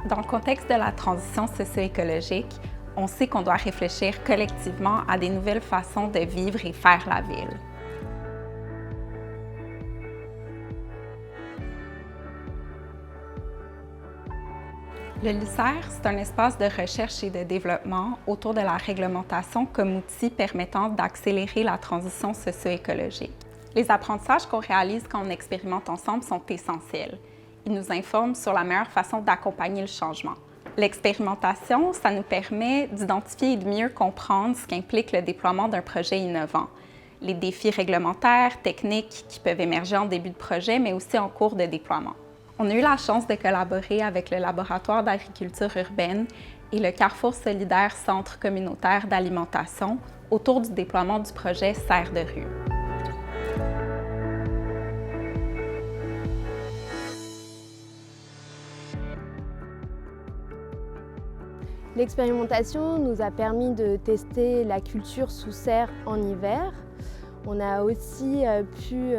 Dans le contexte de la transition socio-écologique, on sait qu'on doit réfléchir collectivement à des nouvelles façons de vivre et faire la ville. Le LUCER, c'est un espace de recherche et de développement autour de la réglementation comme outil permettant d'accélérer la transition socio-écologique. Les apprentissages qu'on réalise quand on expérimente ensemble sont essentiels. Ils nous informent sur la meilleure façon d'accompagner le changement. L'expérimentation, ça nous permet d'identifier et de mieux comprendre ce qu'implique le déploiement d'un projet innovant. Les défis réglementaires, techniques qui peuvent émerger en début de projet, mais aussi en cours de déploiement. On a eu la chance de collaborer avec le Laboratoire d'agriculture urbaine et le Carrefour solidaire Centre communautaire d'alimentation autour du déploiement du projet Serre de rue. L'expérimentation nous a permis de tester la culture sous serre en hiver. On a aussi pu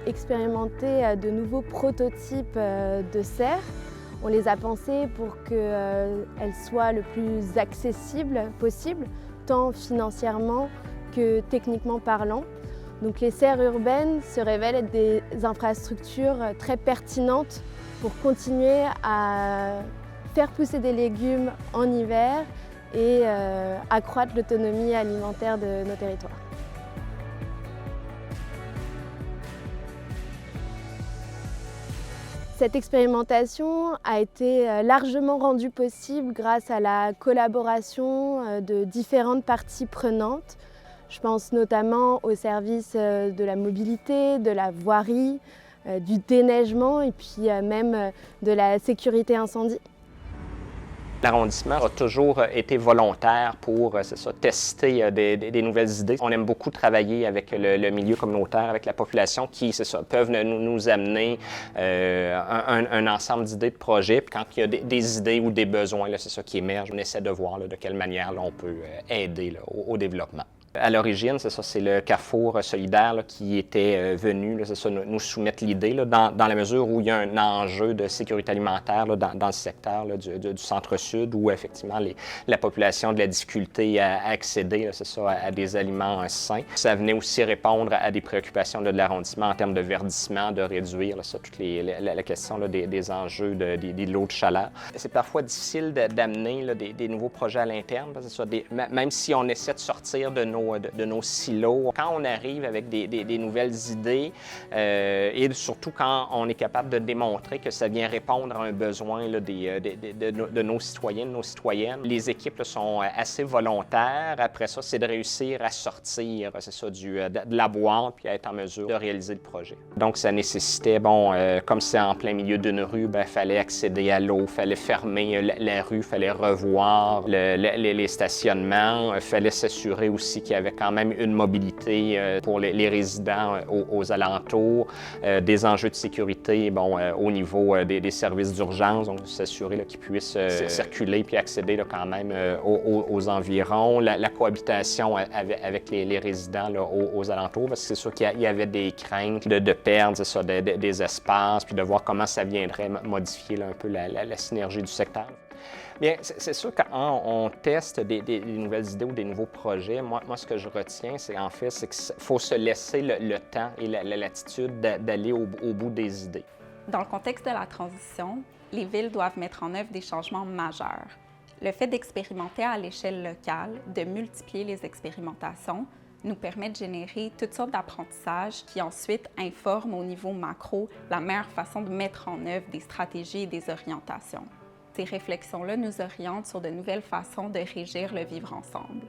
expérimenter de nouveaux prototypes de serre. On les a pensés pour qu'elles soient le plus accessibles possible, tant financièrement que techniquement parlant. Donc les serres urbaines se révèlent être des infrastructures très pertinentes pour continuer à faire pousser des légumes en hiver et accroître l'autonomie alimentaire de nos territoires. Cette expérimentation a été largement rendue possible grâce à la collaboration de différentes parties prenantes. Je pense notamment au service de la mobilité, de la voirie, du déneigement et puis même de la sécurité incendie. L'arrondissement a toujours été volontaire pour tester des nouvelles idées. On aime beaucoup travailler avec le milieu communautaire, avec la population qui peuvent nous amener un ensemble d'idées, de projets. Puis quand il y a des idées ou des besoins, c'est ça qui émerge, on essaie de voir de quelle manière on peut aider au développement. À l'origine, c'est le Carrefour solidaire qui était venu nous soumettre l'idée dans la mesure où il y a un enjeu de sécurité alimentaire dans le secteur du centre-sud où effectivement la population a de la difficulté à accéder à des aliments sains. Ça venait aussi répondre à des préoccupations de l'arrondissement en termes de verdissement, de réduire toute la question des enjeux des lots de chaleur. C'est parfois difficile d'amener des nouveaux projets à l'interne, même si on essaie de sortir de nos silos. Quand on arrive avec des nouvelles idées et surtout quand on est capable de démontrer que ça vient répondre à un besoin de nos citoyens, de nos citoyennes, les équipes sont assez volontaires. Après ça, c'est de réussir à sortir de la boîte puis à être en mesure de réaliser le projet. Donc, ça nécessitait, comme c'est en plein milieu d'une rue, il fallait accéder à l'eau, il fallait fermer la rue, il fallait revoir les stationnements, il fallait s'assurer aussi qu'il y avait quand même une mobilité pour les résidents aux alentours, des enjeux de sécurité au niveau des services d'urgence, donc s'assurer qu'ils puissent circuler puis accéder quand même aux environs, la cohabitation avec les résidents aux alentours, parce que c'est sûr qu'il y avait des craintes de perdre des espaces, puis de voir comment ça viendrait modifier un peu la synergie du secteur. Bien, c'est sûr que quand on teste des nouvelles idées ou des nouveaux projets, moi ce que je retiens, c'est qu'il faut se laisser le temps et la latitude d'aller au bout des idées. Dans le contexte de la transition, les villes doivent mettre en œuvre des changements majeurs. Le fait d'expérimenter à l'échelle locale, de multiplier les expérimentations, nous permet de générer toutes sortes d'apprentissages qui ensuite informent au niveau macro la meilleure façon de mettre en œuvre des stratégies et des orientations. Ces réflexions-là nous orientent sur de nouvelles façons de régir le vivre ensemble.